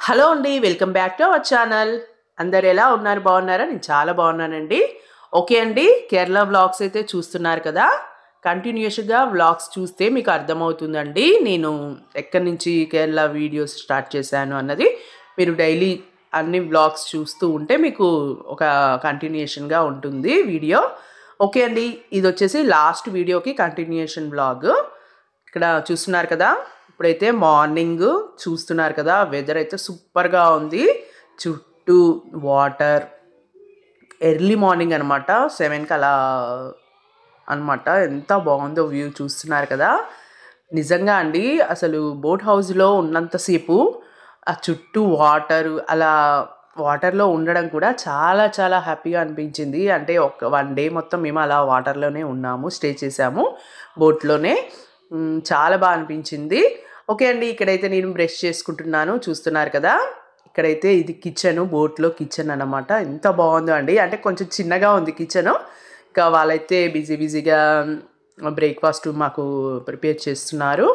Hello అండి, welcome back to our channel. అందరు ఎలా ఉన్నారు? బాగున్నారా? నేను చాలా బాగున్నానండి. ఓకే అండి, కేరళ వ్లాగ్స్ అయితే చూస్తున్నారు కదా. కంటిన్యూస్గా వ్లాగ్స్ చూస్తే మీకు అర్థమవుతుందండి నేను ఎక్కడి నుంచి కేరళ వీడియోస్ స్టార్ట్ చేశాను అన్నది. మీరు డైలీ అన్ని వ్లాగ్స్ చూస్తూ ఉంటే మీకు ఒక కంటిన్యూషన్గా ఉంటుంది వీడియో. ఓకే అండి, ఇది వచ్చేసి లాస్ట్ వీడియోకి కంటిన్యూషన్ వ్లాగ్. ఇక్కడ చూస్తున్నారు కదా, ఇప్పుడైతే మార్నింగ్ చూస్తున్నారు కదా, వెదర్ అయితే సూపర్గా ఉంది. చుట్టూ వాటర్, ఎర్లీ మార్నింగ్ అనమాట, 7కి అలా అనమాట. ఎంత బాగుందో వ్యూ చూస్తున్నారు కదా. నిజంగా అండి, అసలు బోట్ హౌస్లో ఉన్నంతసేపు ఆ చుట్టూ వాటర్, అలా వాటర్లో ఉండడం కూడా చాలా చాలా హ్యాపీగా అనిపించింది. అంటే ఒక 1 డే మొత్తం మేము అలా వాటర్లోనే ఉన్నాము, స్టే చేసాము బోట్లోనే. చాలా బాగా అనిపించింది. ఓకే అండి, ఇక్కడైతే నేను బ్రష్ చేసుకుంటున్నాను, చూస్తున్నారు కదా. ఇక్కడైతే ఇది కిచెన్, బోట్లో కిచెన్ అన్నమాట. ఎంత బాగుందో అండి, అంటే కొంచెం చిన్నగా ఉంది కిచెన్. ఇంకా వాళ్ళైతే బిజీగా బ్రేక్ఫాస్ట్ మాకు ప్రిపేర్ చేస్తున్నారు.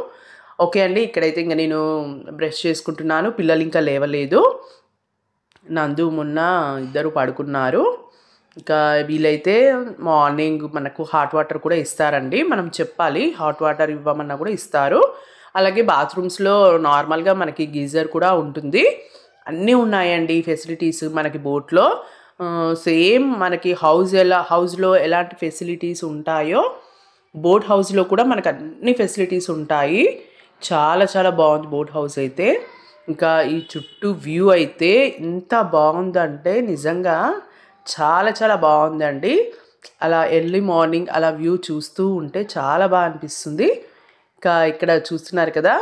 ఓకే అండి, ఇక్కడైతే ఇంకా నేను బ్రష్ చేసుకుంటున్నాను. పిల్లలు ఇంకా లేవలేదు, నందు మొన్న ఇద్దరు పడుకున్నారు. ఇంకా వీలైతే మార్నింగ్ మనకు హాట్ వాటర్ కూడా ఇస్తారండి, మనం చెప్పాలి హాట్ వాటర్ ఇవ్వమన్నా కూడా ఇస్తారు. అలాగే బాత్రూమ్స్లో నార్మల్గా మనకి గీజర్ కూడా ఉంటుంది. అన్నీ ఉన్నాయండి ఫెసిలిటీస్ మనకి బోట్లో. సేమ్ మనకి హౌస్లో ఎలాంటి ఫెసిలిటీస్ ఉంటాయో బోట్ హౌస్లో కూడా మనకు అన్ని ఫెసిలిటీస్ ఉంటాయి. చాలా చాలా బాగుంది బోట్ హౌస్ అయితే. ఇంకా ఈ చుట్టూ వ్యూ అయితే ఎంత బాగుందంటే నిజంగా చాలా చాలా బాగుందండి. అలా ఎర్లీ మార్నింగ్ అలా వ్యూ చూస్తూ ఉంటే చాలా బాగా అనిపిస్తుంది. ఇంకా ఇక్కడ చూస్తున్నారు కదా,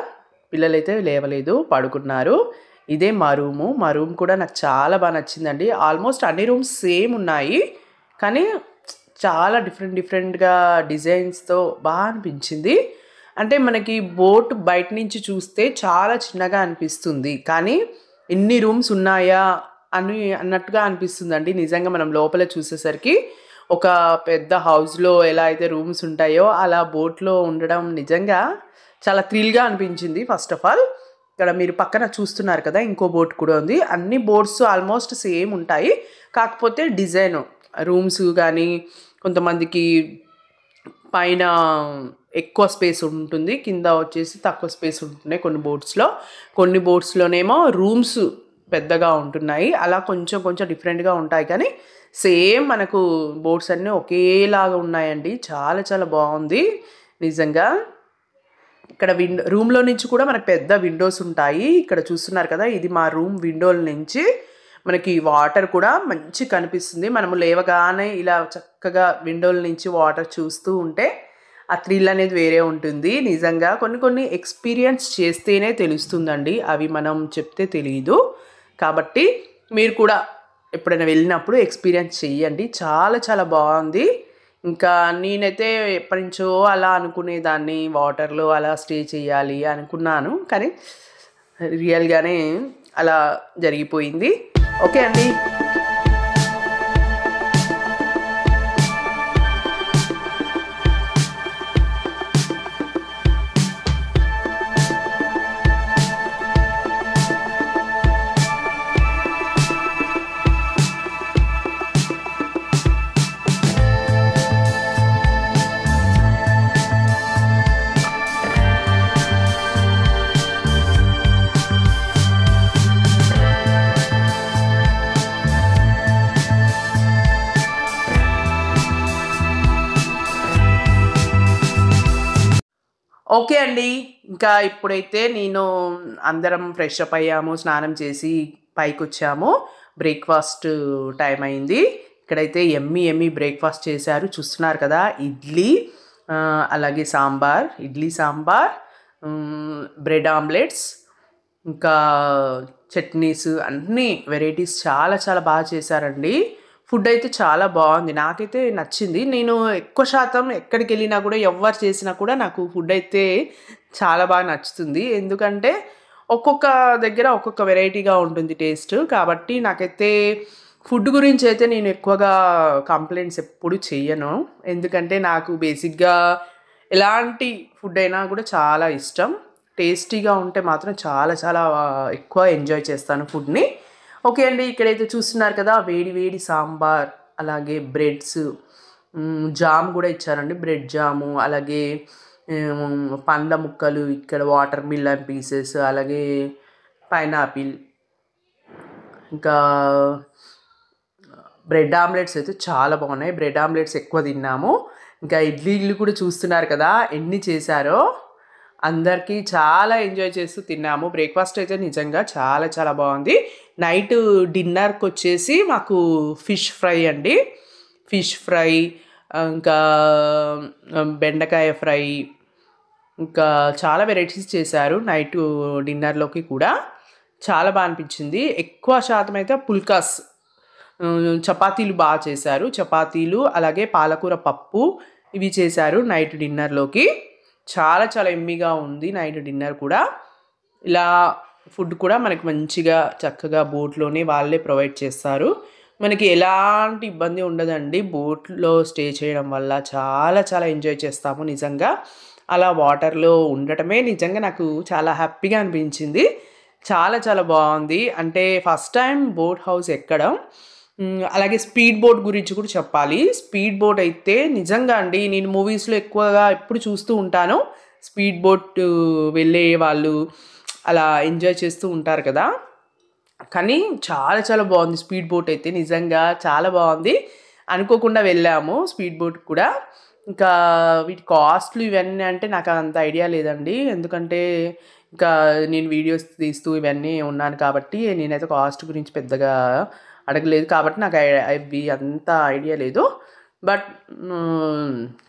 పిల్లలైతే లేవలేదు, పడుకున్నారు. ఇదే మా రూమ్ కూడా నాకు చాలా బాగా నచ్చిందండి. ఆల్మోస్ట్ అన్ని రూమ్స్ సేమ్ ఉన్నాయి, కానీ చాలా డిఫరెంట్గా డిజైన్స్తో బాగా అనిపించింది. అంటే మనకి బోట్ బయట నుంచి చూస్తే చాలా చిన్నగా అనిపిస్తుంది, కానీ ఇన్ని రూమ్స్ ఉన్నాయా అన్నట్టుగా అనిపిస్తుందండి. నిజంగా మనం లోపల చూసేసరికి ఒక పెద్ద హౌస్లో ఎలా అయితే రూమ్స్ ఉంటాయో అలా బోట్లో ఉండడం నిజంగా చాలా థ్రిల్గా అనిపించింది. ఫస్ట్ ఆఫ్ ఆల్ ఇక్కడ మీరు పక్కన చూస్తున్నారు కదా, ఇంకో బోట్ కూడా ఉంది. అన్ని బోట్స్ ఆల్మోస్ట్ సేమ్ ఉంటాయి, కాకపోతే డిజైన్ రూమ్స్ కానీ కొంతమందికి పైన ఎక్కువ స్పేస్ ఉంటుంది, కింద వచ్చేసి తక్కువ స్పేస్ ఉంటున్నాయి కొన్ని బోట్స్లోనేమో రూమ్స్ పెద్దగా ఉంటున్నాయి. అలా కొంచెం డిఫరెంట్గా ఉంటాయి, కానీ సేమ్ మనకు బోట్స్ అన్నీ ఒకేలాగా ఉన్నాయండి. చాలా చాలా బాగుంది నిజంగా. ఇక్కడ రూమ్లో నుంచి కూడా మనకు పెద్ద విండోస్ ఉంటాయి. ఇక్కడ చూస్తున్నారు కదా, ఇది మా రూమ్ విండోల నుంచి మనకి వాటర్ కూడా మంచి కనిపిస్తుంది. మనము లేవగానే ఇలా చక్కగా విండోల నుంచి వాటర్ చూస్తూ ఉంటే ఆ థ్రిల్ అనేది వేరే ఉంటుంది. నిజంగా కొన్ని ఎక్స్పీరియన్స్ చేస్తేనే తెలుస్తుందండి, అవి మనం చెప్తే తెలియదు. కాబట్టి మీరు కూడా ఎప్పుడైనా వెళ్ళినప్పుడు ఎక్స్పీరియన్స్ చెయ్యండి, చాలా చాలా బాగుంది. ఇంకా నేనైతే ఎప్పటి నుంచో అలా అనుకునేదాన్ని, వాటర్లో అలా స్టే చేయాలి అనుకున్నాను, కానీ రియల్గానే అలా జరిగిపోయింది. ఓకే అండి. ఓకే అండి, ఇంకా ఇప్పుడైతే అందరం ఫ్రెష్ అప్ అయ్యాము, స్నానం చేసి పైకి వచ్చాము. బ్రేక్ఫాస్ట్ టైం అయింది. ఇక్కడైతే ఎమ్మి బ్రేక్ఫాస్ట్ చేశారు, చూస్తున్నారు కదా. అలాగే ఇడ్లీ సాంబార్, బ్రెడ్ ఆమ్లెట్స్, ఇంకా చట్నీస్, అన్నీ వెరైటీస్ చాలా చాలా బాగా చేశారండి. ఫుడ్ అయితే చాలా బాగుంది, నాకైతే నచ్చింది. నేను ఎక్కువ శాతం ఎక్కడికి వెళ్ళినా కూడా ఎవరు చేసినా కూడా నాకు ఫుడ్ అయితే చాలా బాగా నచ్చుతుంది. ఎందుకంటే ఒక్కొక్క దగ్గర ఒక్కొక్క వెరైటీగా ఉంటుంది టేస్ట్. కాబట్టి నాకైతే ఫుడ్ గురించి అయితే నేను ఎక్కువగా కంప్లైంట్స్ ఎప్పుడు చెయ్యను, ఎందుకంటే నాకు బేసిక్గా ఎలాంటి ఫుడ్ అయినా కూడా చాలా ఇష్టం. టేస్టీగా ఉంటే మాత్రం చాలా చాలా ఎక్కువ ఎంజాయ్ చేస్తాను ఫుడ్ని. ఓకే అండి, ఇక్కడైతే చూస్తున్నారు కదా వేడి వేడి సాంబార్, అలాగే బ్రెడ్స్, జామ్ కూడా ఇచ్చారండి, బ్రెడ్ జాము, అలాగే పండ్ల ముక్కలు, ఇక్కడ వాటర్ మిలన్ పీసెస్, అలాగే పైనాపిల్, ఇంకా బ్రెడ్ ఆమ్లెట్స్ అయితే చాలా బాగున్నాయి. బ్రెడ్ ఆమ్లెట్స్ ఎక్కువ తిన్నాము. ఇంకా ఇడ్లీలు కూడా చూస్తున్నారు కదా ఎన్ని చేశారో. అందరికీ చాలా ఎంజాయ్ చేస్తూ తిన్నాము. బ్రేక్ఫాస్ట్ అయితే నిజంగా చాలా చాలా బాగుంది. నైట్ డిన్నర్కి వచ్చేసి మాకు ఫిష్ ఫ్రై అండి, ఫిష్ ఫ్రై, ఇంకా బెండకాయ ఫ్రై, ఇంకా చాలా వెరైటీస్ చేశారు నైట్ డిన్నర్లోకి కూడా. చాలా బాగా అనిపించింది. ఎక్కువ శాతం అయితే పుల్కాస్, చపాతీలు బాగా చేశారు. చపాతీలు అలాగే పాలకూర పప్పు ఇవి చేశారు నైట్ డిన్నర్లోకి. చాలా చాలా ఎమ్మీగా ఉంది నైట్ డిన్నర్ కూడా. ఇలా ఫుడ్ కూడా మనకి మంచిగా చక్కగా బోట్లోనే వాళ్ళే ప్రొవైడ్ చేస్తారు. మనకి ఎలాంటి ఇబ్బంది ఉండదండి బోట్లో స్టే చేయడం వల్ల. చాలా చాలా ఎంజాయ్ చేస్తాము నిజంగా. అలా వాటర్లో ఉండటమే నిజంగా నాకు చాలా హ్యాపీగా అనిపించింది. చాలా చాలా బాగుంది. అంటే ఫస్ట్ టైం బోట్ హౌస్ ఎక్కడం. అలాగే స్పీడ్ బోట్ గురించి కూడా చెప్పాలి. స్పీడ్ బోట్ అయితే నిజంగా అండి, నేను మూవీస్లో ఎక్కువగా ఎప్పుడు చూస్తూ ఉంటాను, స్పీడ్ బోట్ వెళ్ళే వాళ్ళు అలా ఎంజాయ్ చేస్తూ ఉంటారు కదా, కానీ చాలా చాలా బాగుంది స్పీడ్ బోట్ అయితే. నిజంగా చాలా బాగుంది. అనుకోకుండా వెళ్ళాము స్పీడ్ బోట్ కూడా. ఇంకా వీటి కాస్ట్లు ఇవన్నీ అంటే నాకు అంత ఐడియా లేదండి, ఎందుకంటే ఇంకా నేను వీడియోస్ తీస్తూ ఇవన్నీ ఉన్నాను కాబట్టి నేనైతే కాస్ట్ గురించి పెద్దగా అడగలేదు, కాబట్టి నాకు అవి అంత ఐడియా లేదు. బట్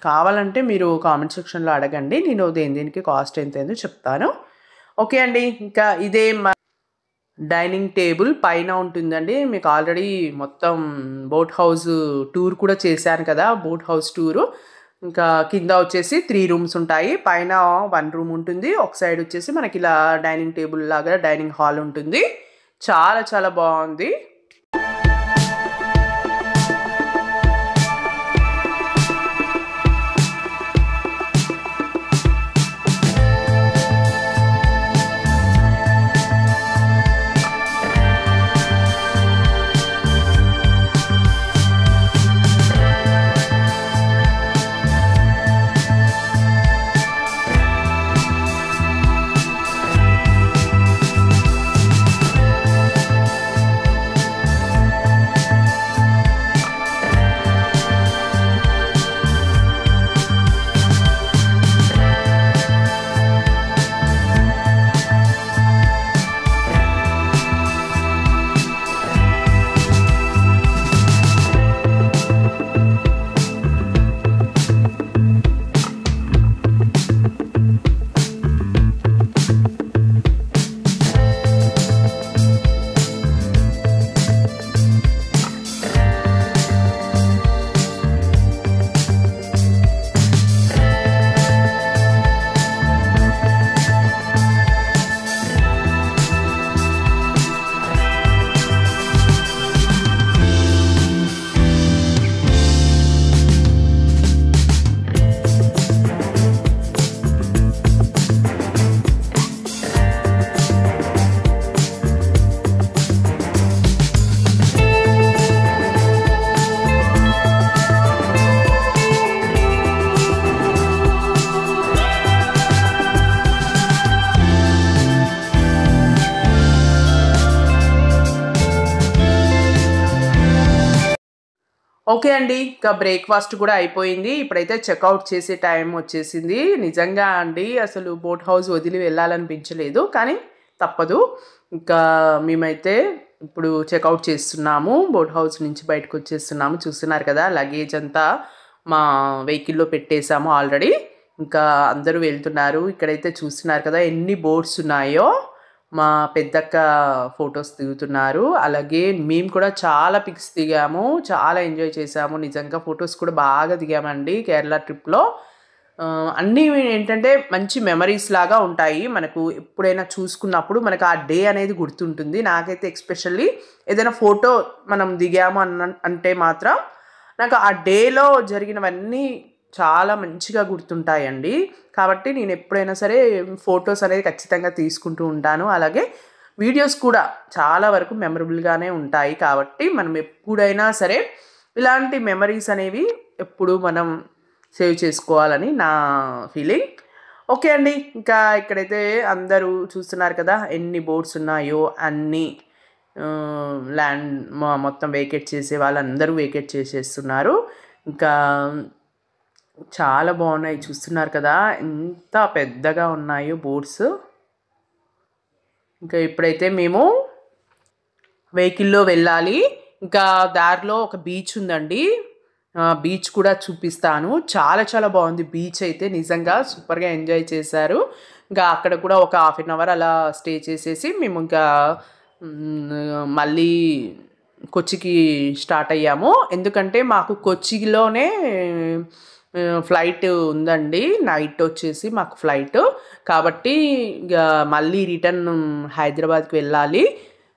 కావాలంటే మీరు కామెంట్ సెక్షన్లో అడగండి, నేను దేనికి కాస్ట్ ఎంత ఏందో చెప్తాను. ఓకే అండి, ఇంకా ఇదే డైనింగ్ టేబుల్ పైన ఉంటుందండి. మీకు ఆల్రెడీ మొత్తం బోట్ హౌస్ టూర్ కూడా చేశాను కదా, బోట్ హౌస్ టూరు. ఇంకా కింద వచ్చేసి 3 రూమ్స్ ఉంటాయి, పైన 1 రూమ్ ఉంటుంది. ఒక సైడ్ వచ్చేసి మనకి ఇలా డైనింగ్ టేబుల్ లాగా డైనింగ్ హాల్ ఉంటుంది. చాలా చాలా బాగుంది. ఓకే అండి, ఇంకా బ్రేక్ఫాస్ట్ కూడా అయిపోయింది. ఇప్పుడైతే చెక్అవుట్ చేసే టైం వచ్చేసింది. నిజంగా అండి అసలు బోట్ హౌస్ వదిలి వెళ్ళాలనిపించలేదు, కానీ తప్పదు. ఇంకా మేమైతే ఇప్పుడు చెక్అవుట్ చేస్తున్నాము, బోట్ హౌస్ నుంచి బయటకు వచ్చేస్తున్నాము. చూస్తున్నారు కదా లగేజ్ అంతా మా వెహికల్లో పెట్టేశాము ఆల్రెడీ. ఇంకా అందరూ వెళ్తున్నారు. ఇక్కడైతే చూస్తున్నారు కదా ఎన్ని బోట్స్ ఉన్నాయో. మా పెద్దక్క ఫొటోస్ దిగుతున్నారు. అలాగే మేము కూడా చాలా పిక్స్ దిగాము, చాలా ఎంజాయ్ చేసాము. నిజంగా ఫొటోస్ కూడా బాగా దిగామండి కేరళ ట్రిప్లో. అన్నీ ఏంటంటే మంచి మెమరీస్ లాగా ఉంటాయి. మనకు ఎప్పుడైనా చూసుకున్నప్పుడు మనకు ఆ డే అనేది గుర్తుంటుంది. నాకైతే ఎస్పెషల్లీ ఏదైనా ఫోటో మనం దిగాము అంటే మాత్రం నాకు ఆ డేలో జరిగినవన్నీ చాలా మంచిగా గుర్తుంటాయండి. కాబట్టి నేను ఎప్పుడైనా సరే ఫోటోస్ అనేది ఖచ్చితంగా తీసుకుంటూ ఉంటాను. అలాగే వీడియోస్ కూడా చాలా వరకు మెమరబుల్‌గానే ఉంటాయి. కాబట్టి మనం ఎప్పుడైనా సరే ఇలాంటి మెమరీస్ అనేవి ఎప్పుడు మనం సేవ్ చేసుకోవాలని నా ఫీలింగ్. ఓకే అండి. ఇంకా ఇక్కడైతే అందరూ చూస్తున్నారు కదా! ఎన్ని బోట్స్ ఉన్నాయో అన్నీ ల్యాండ్ మొత్తం వేకేట్ చేసే వాళ్ళందరూ వేకేట్ చేసేస్తున్నారు. ఇంకా చాలా బాగున్నాయి చూస్తున్నారు కదా! ఎంత పెద్దగా ఉన్నాయో బోట్స్. ఇంకా ఇప్పుడైతే మేము వెహికల్‌లో వెళ్ళాలి. ఇంకా దారిలో ఒక బీచ్ ఉందండి. బీచ్ కూడా చూపిస్తాను. చాలా చాలా బాగుంది బీచ్ అయితే నిజంగా సూపర్‌గా ఎంజాయ్ చేశారు. ఇంకా అక్కడ కూడా ఒక హాఫ్ అన్ అవర్ అలా స్టే చేసేసి మేము ఇంకా మళ్ళీ కొచ్చికి స్టార్ట్ అయ్యాము. ఎందుకంటే మాకు కొచ్చిలోనే ఫ్లైట్ ఉందండి. నైట్ వచ్చేసి మాకు ఫ్లైట్. కాబట్టి ఇక మళ్ళీ రిటర్న్ హైదరాబాద్కి వెళ్ళాలి.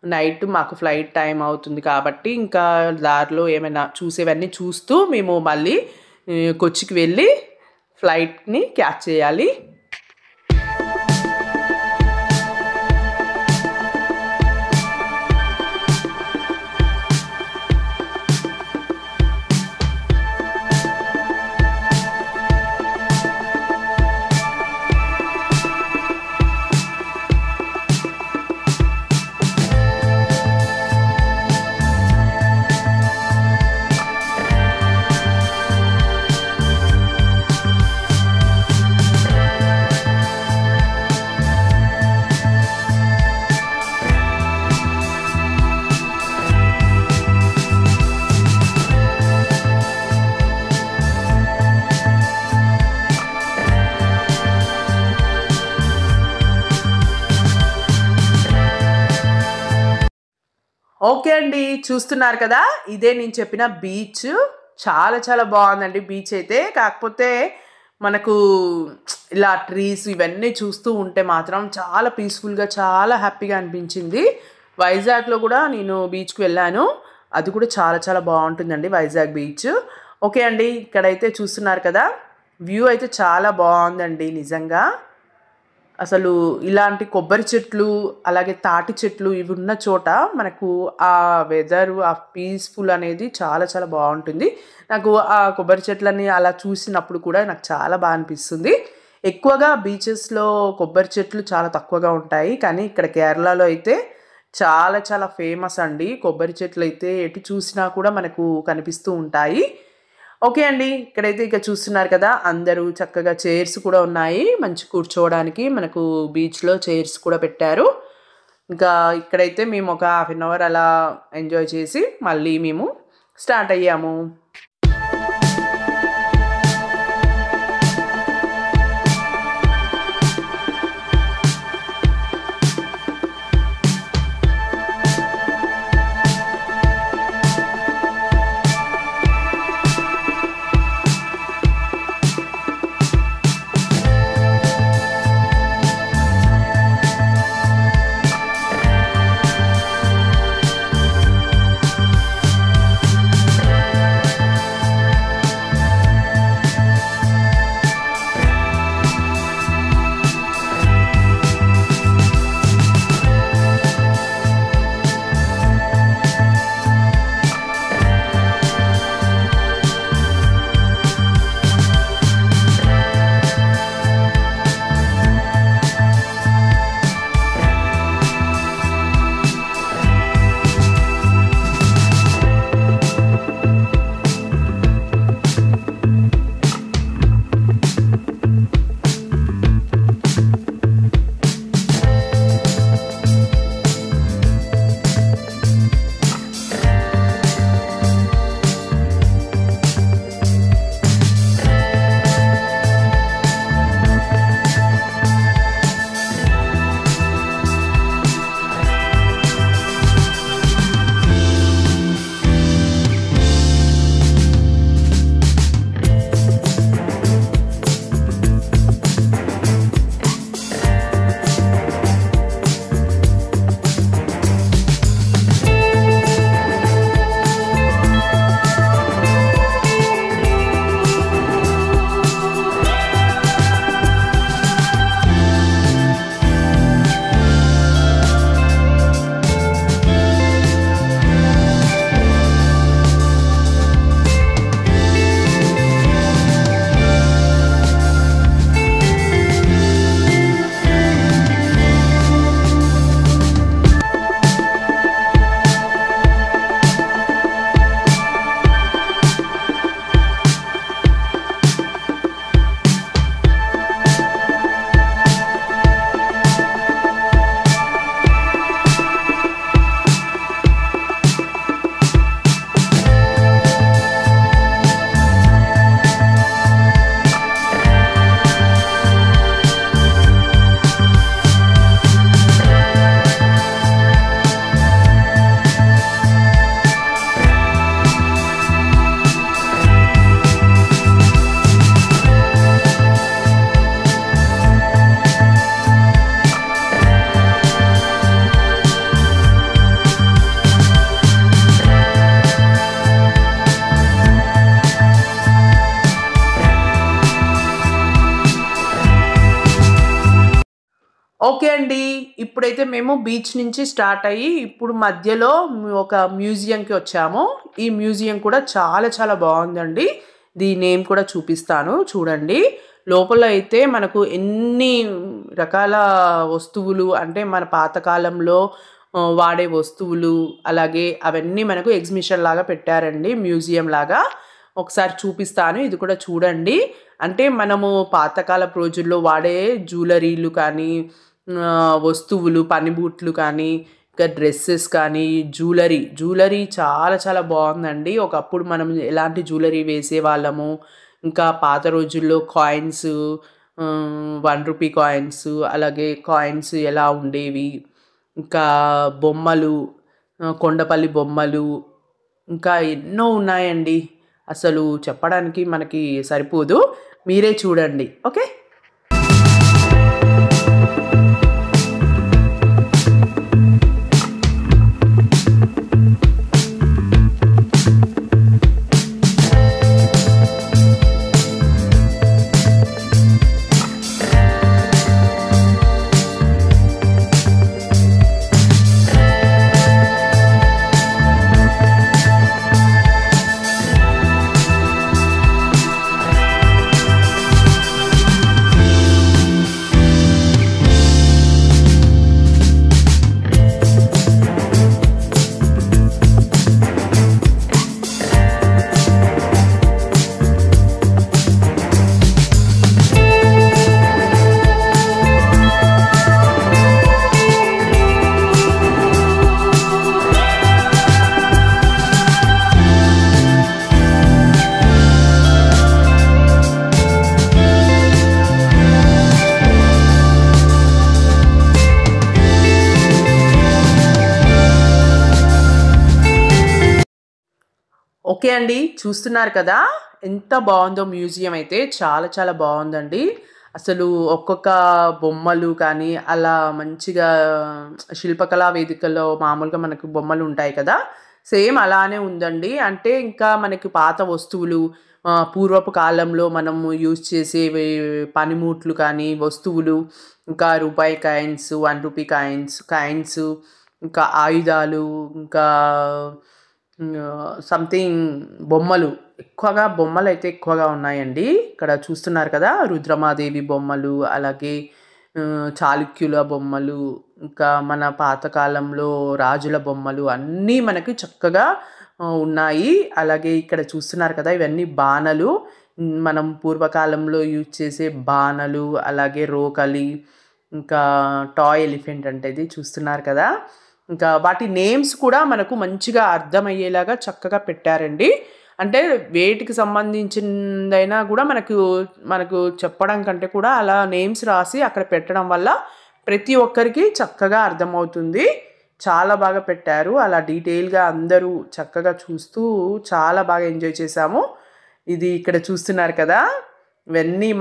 నైట్ మాకు ఫ్లైట్ టైం అవుతుంది కాబట్టి ఇంకా దారిలో ఏమైనా చూసేవన్నీ చూస్తూ మేము మళ్ళీ కొచ్చికి వెళ్ళి ఫ్లైట్ని క్యాచ్ చేయాలి. ఓకే అండి. చూస్తున్నారు కదా! ఇదే నేను చెప్పిన బీచ్. చాలా చాలా బాగుందండి బీచ్ అయితే. కాకపోతే మనకు ఇలా ట్రీస్ ఇవన్నీ చూస్తూ ఉంటే మాత్రం చాలా పీస్‌ఫుల్‌గా చాలా హ్యాపీగా అనిపించింది. వైజాగ్‌లో కూడా నేను బీచ్‌కి వెళ్ళాను. అది కూడా చాలా చాలా బాగుంటుందండి వైజాగ్ బీచ్. ఓకే అండి. ఇక్కడైతే చూస్తున్నారు కదా! వ్యూ అయితే చాలా బాగుందండి నిజంగా. అసలు ఇలాంటి కొబ్బరి చెట్లు, అలాగే తాటి చెట్లు ఇవి ఉన్న చోట మనకు ఆ వెదరు, ఆ పీస్‌ఫుల్ అనేది చాలా చాలా బాగుంటుంది. నాకు ఆ కొబ్బరి చెట్లని అలా చూసినప్పుడు కూడా నాకు చాలా బాగా అనిపిస్తుంది. ఎక్కువగా బీచెస్‌లో కొబ్బరి చెట్లు చాలా తక్కువగా ఉంటాయి. కానీ ఇక్కడ కేరళలో అయితే చాలా చాలా ఫేమస్ అండి. కొబ్బరి చెట్లయితే ఎటు చూసినా కూడా మనకు కనిపిస్తూ ఉంటాయి. ఓకే అండి. ఇక్కడైతే ఇక చూస్తున్నారు కదా! అందరూ చక్కగా చైర్స్ కూడా ఉన్నాయి. మంచి కూర్చోవడానికి మనకు బీచ్‌లో చైర్స్ కూడా పెట్టారు. ఇంకా ఇక్కడైతే మేము ఒక హాఫ్ అన్ అవర్ అలా ఎంజాయ్ చేసి మళ్ళీ మేము స్టార్ట్ అయ్యాము. అండి. ఇప్పుడైతే మేము బీచ్ నుంచి స్టార్ట్ అయ్యి ఇప్పుడు మధ్యలో ఒక మ్యూజియంకి వచ్చాము. ఈ మ్యూజియం కూడా చాలా చాలా బాగుందండి. దీని నేమ్ కూడా చూపిస్తాను చూడండి. లోపల అయితే మనకు ఎన్ని రకాల వస్తువులు అంటే మన పాతకాలంలో వాడే వస్తువులు అలాగే అవన్నీ మనకు ఎగ్జిబిషన్ లాగా పెట్టారండి, మ్యూజియం లాగా. ఒకసారి చూపిస్తాను, ఇది కూడా చూడండి. అంటే మనము పాతకాలపు రోజుల్లో వాడే జ్యువెలరీలు కానీ వస్తువులు పనిబూట్లు కానీ ఇంకా డ్రెస్సెస్ కానీ జ్యువెలరీ చాలా చాలా బాగుందండి. ఒకప్పుడు మనం ఎలాంటి జ్యువెలరీ వేసేవాళ్ళము, ఇంకా పాత రోజుల్లో కాయిన్స్, 1 రూపీ కాయిన్స్, అలాగే కాయిన్స్ ఎలా ఉండేవి, ఇంకా బొమ్మలు, కొండపల్లి బొమ్మలు, ఇంకా ఎన్నో ఉన్నాయండి. అసలు చెప్పడానికి మనకి సరిపోదు, మీరే చూడండి. ఓకే. ఓకే అండి, చూస్తున్నారు కదా ఎంత బాగుందో మ్యూజియం. అయితే చాలా చాలా బాగుందండి. అసలు ఒక్కొక్క బొమ్మలు కానీ అలా మంచిగా శిల్పకళా వేదికల్లో మామూలుగా మనకు బొమ్మలు ఉంటాయి కదా, సేమ్ అలానే ఉందండి. అంటే ఇంకా మనకి పాత వస్తువులు, పూర్వపు కాలంలో మనము యూజ్ చేసే పనిముట్లు కానీ వస్తువులు, ఇంకా రూపాయి కాయిన్స్, 1 రూపీ కాయిన్స్, ఇంకా ఆయుధాలు, ఇంకా సంథింగ్ బొమ్మలు అయితే ఎక్కువగా ఉన్నాయండి. ఇక్కడ చూస్తున్నారు కదా, రుద్రమాదేవి బొమ్మలు, అలాగే చాళుక్యుల బొమ్మలు, ఇంకా మన పాతకాలంలో రాజుల బొమ్మలు అన్నీ మనకి చక్కగా ఉన్నాయి. అలాగే ఇక్కడ చూస్తున్నారు కదా, ఇవన్నీ బాణలు, మనం పూర్వకాలంలో యూజ్ చేసే బాణలు, అలాగే రోకలి, ఇంకా టాయ్ ఎలిఫెంట్ అంటే ఇది చూస్తున్నారు కదా. ఇంకా వాటి నేమ్స్ కూడా మనకు మంచిగా అర్థమయ్యేలాగా చక్కగా పెట్టారండి. అంటే వేటికి సంబంధించిందైనా కూడా మనకు చెప్పడం కంటే కూడా అలా నేమ్స్ రాసి అక్కడ పెట్టడం వల్ల ప్రతి ఒక్కరికి చక్కగా అర్థమవుతుంది. చాలా బాగా పెట్టారు. అలా డీటెయిల్గా అందరూ చక్కగా చూస్తూ చాలా బాగా ఎంజాయ్ చేశాము. ఇది ఇక్కడ చూస్తున్నారు కదా, ఇవన్నీ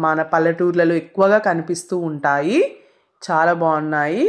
మన పల్లెటూర్లలో ఎక్కువగా కనిపిస్తూ ఉంటాయి. చాలా బాగున్నాయి.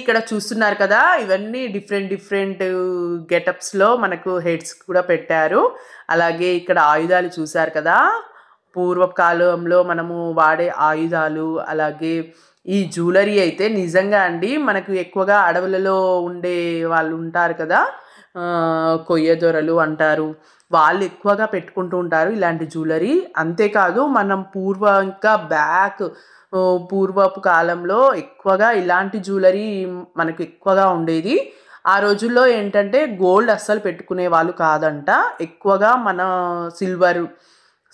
ఇక్కడ చూస్తున్నారు కదా, ఇవన్నీ డిఫరెంట్ గెటప్స్లో మనకు హెడ్స్ కూడా పెట్టారు. అలాగే ఇక్కడ ఆయుధాలు చూసారు కదా, పూర్వకాలంలో మనము వాడే ఆయుధాలు. అలాగే ఈ జ్యువెలరీ అయితే నిజంగా అండి మనకు ఎక్కువగా అడవులలో ఉండే వాళ్ళు ఉంటారు కదా, కొయ్యదొరలు అంటారు, వాళ్ళు ఎక్కువగా పెట్టుకుంటూ ఉంటారు ఇలాంటి జ్యువెలరీ. అంతేకాదు మనం ఇంకా పూర్వపు కాలంలో ఎక్కువగా ఇలాంటి జ్యువెలరీ మనకు ఎక్కువగా ఉండేది. ఆ రోజుల్లో ఏంటంటే గోల్డ్ అస్సలు పెట్టుకునే వాళ్ళు కాదంట. ఎక్కువగా మన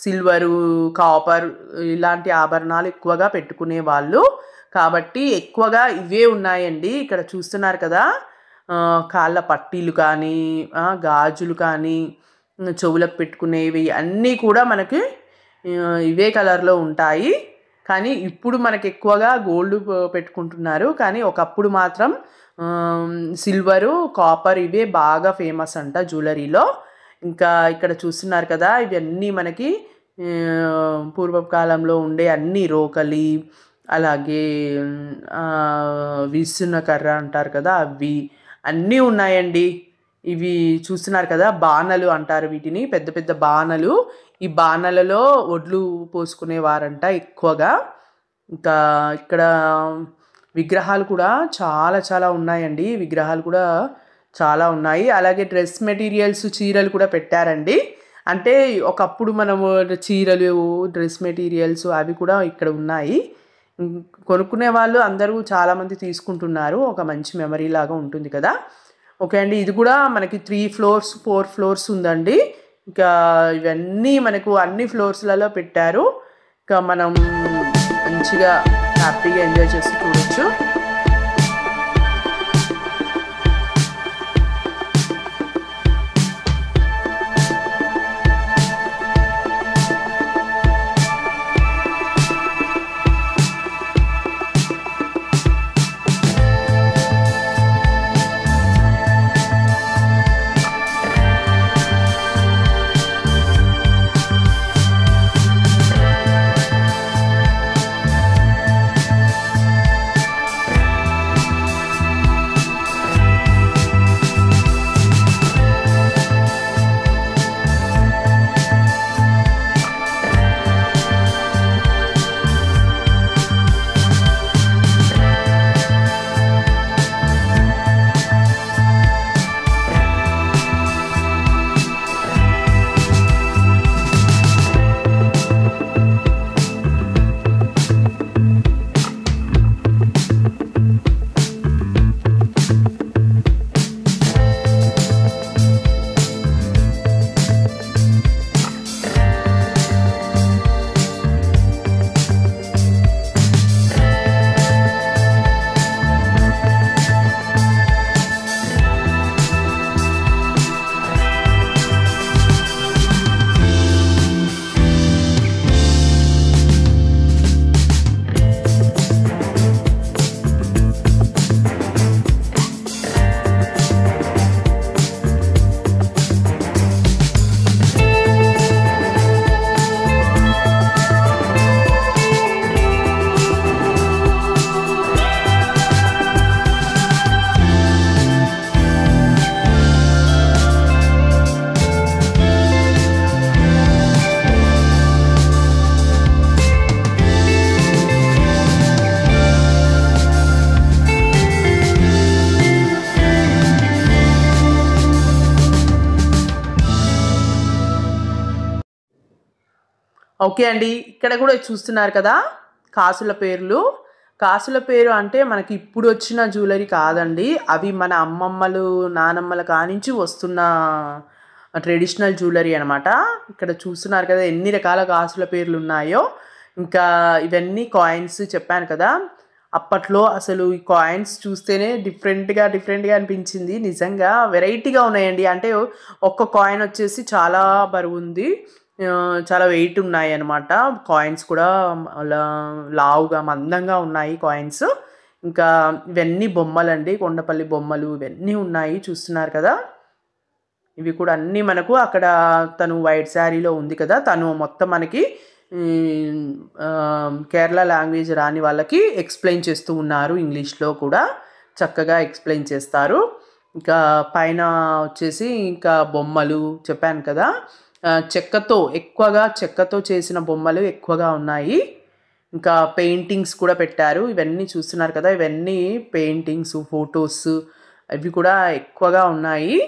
సిల్వరు, కాపర్ ఇలాంటి ఆభరణాలు ఎక్కువగా పెట్టుకునే వాళ్ళు. కాబట్టి ఎక్కువగా ఇవే ఉన్నాయండి. ఇక్కడ చూస్తున్నారు కదా, కాళ్ళ పట్టీలు కానీ, గాజులు కానీ, చెవులకు పెట్టుకునేవి అన్నీ కూడా మనకి ఇవే కలర్లో ఉంటాయి. కానీ ఇప్పుడు మనకి ఎక్కువగా గోల్డ్ పెట్టుకుంటున్నారు. కానీ ఒకప్పుడు మాత్రం సిల్వరు, కాపర్ ఇవే బాగా ఫేమస్ అంట జ్యువెలరీలో. ఇంకా ఇక్కడ చూస్తున్నారు కదా, ఇవన్నీ మనకి పూర్వపు కాలంలో ఉండే అన్ని రోకలి, అలాగే విసున కర్ర అంటారు కదా, అవి అన్నీ ఉన్నాయండి. ఇవి చూస్తున్నారు కదా, బాణలు అంటారు వీటిని, పెద్ద పెద్ద బాణలు. ఈ బాణలలో ఒడ్లు పోసుకునేవారంట ఎక్కువగా. ఇంకా ఇక్కడ విగ్రహాలు కూడా చాలా ఉన్నాయండి. విగ్రహాలు కూడా చాలా ఉన్నాయి. అలాగే డ్రెస్ మెటీరియల్స్, చీరలు కూడా పెట్టారండి. అంటే ఒకప్పుడు మనము చీరలు, డ్రెస్ మెటీరియల్స్ అవి కూడా ఇక్కడ ఉన్నాయి. కొనుక్కునే వాళ్ళు అందరూ చాలామంది తీసుకుంటున్నారు. ఒక మంచి మెమరీ లాగా ఉంటుంది కదా. ఓకే అండి, ఇది కూడా మనకి 3 ఫ్లోర్స్ 4 ఫ్లోర్స్ ఉందండి. ఇంకా ఇవన్నీ మనకు అన్ని ఫ్లోర్స్లలో పెట్టారు. ఇంకా మనం మంచిగా హ్యాపీగా ఎంజాయ్ చేసి చూడొచ్చు. ఓకే అండి, ఇక్కడ కూడా చూస్తున్నారు కదా కాసుల పేర్లు. కాసుల పేరు అంటే మనకి ఇప్పుడు వచ్చిన జ్యువెలరీ కాదండి, అవి మన అమ్మమ్మలు నానమ్మల కానించి వస్తున్న ట్రెడిషనల్ జ్యువెలరీ అనమాట. ఇక్కడ చూస్తున్నారు కదా ఎన్ని రకాల కాసుల పేర్లు ఉన్నాయో. ఇంకా ఇవన్నీ కాయిన్స్ చెప్పాను కదా, అప్పట్లో అసలు ఈ కాయిన్స్ చూస్తేనే డిఫరెంట్గా అనిపించింది. నిజంగా వెరైటీగా ఉన్నాయండి. అంటే ఒక్క కాయిన్ వచ్చేసి చాలా బరువు ఉంది, చాలా వెయిట్ ఉన్నాయి అన్నమాట. కాయిన్స్ కూడా అలా లావుగా మందంగా ఉన్నాయి కాయిన్స్. ఇంకా ఇవన్నీ బొమ్మలండి, కొండపల్లి బొమ్మలు ఇవన్నీ ఉన్నాయి చూస్తున్నారు కదా. ఇవి కూడా అన్నీ మనకు అక్కడ తను వైట్ శారీలో ఉంది కదా, తను మొత్తం మనకి కేరళ లాంగ్వేజ్ రాని వాళ్ళకి ఎక్స్ప్లెయిన్ చేస్తూ ఉన్నారు ఇంగ్లీష్లో కూడా. చక్కగా ఎక్స్ప్లెయిన్ చేస్తారు. ఇంకా పైన వచ్చేసి ఇంకా బొమ్మలు చెప్పాను కదా, చెక్కతో చేసిన బొమ్మలు ఎక్కువగా ఉన్నాయి. ఇంకా పెయింటింగ్స్ కూడా పెట్టారు. ఇవన్నీ చూస్తున్నారు కదా, ఇవన్నీ పెయింటింగ్స్, ఫొటోస్ ఇవి కూడా ఎక్కువగా ఉన్నాయి.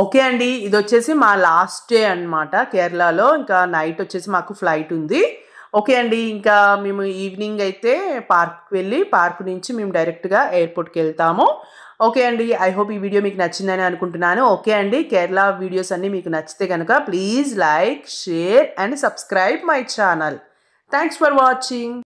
ఓకే అండి, ఇది వచ్చేసి మా లాస్ట్ డే అన్నమాట కేరళలో. ఇంకా నైట్ వచ్చేసి మాకు ఫ్లైట్ ఉంది. ఓకే అండి, ఇంకా మేము ఈవినింగ్ అయితే పార్క్కి వెళ్ళి పార్క్ నుంచి మేము డైరెక్ట్గా ఎయిర్పోర్ట్కి వెళ్తాము. ఓకే అండి, ఐ హోప్ ఈ వీడియో మీకు నచ్చిందని అనుకుంటున్నాను. ఓకే అండి, కేరళ వీడియోస్ అన్నీ మీకు నచ్చితే కనుక please like, share and subscribe my channel. Thanks for watching.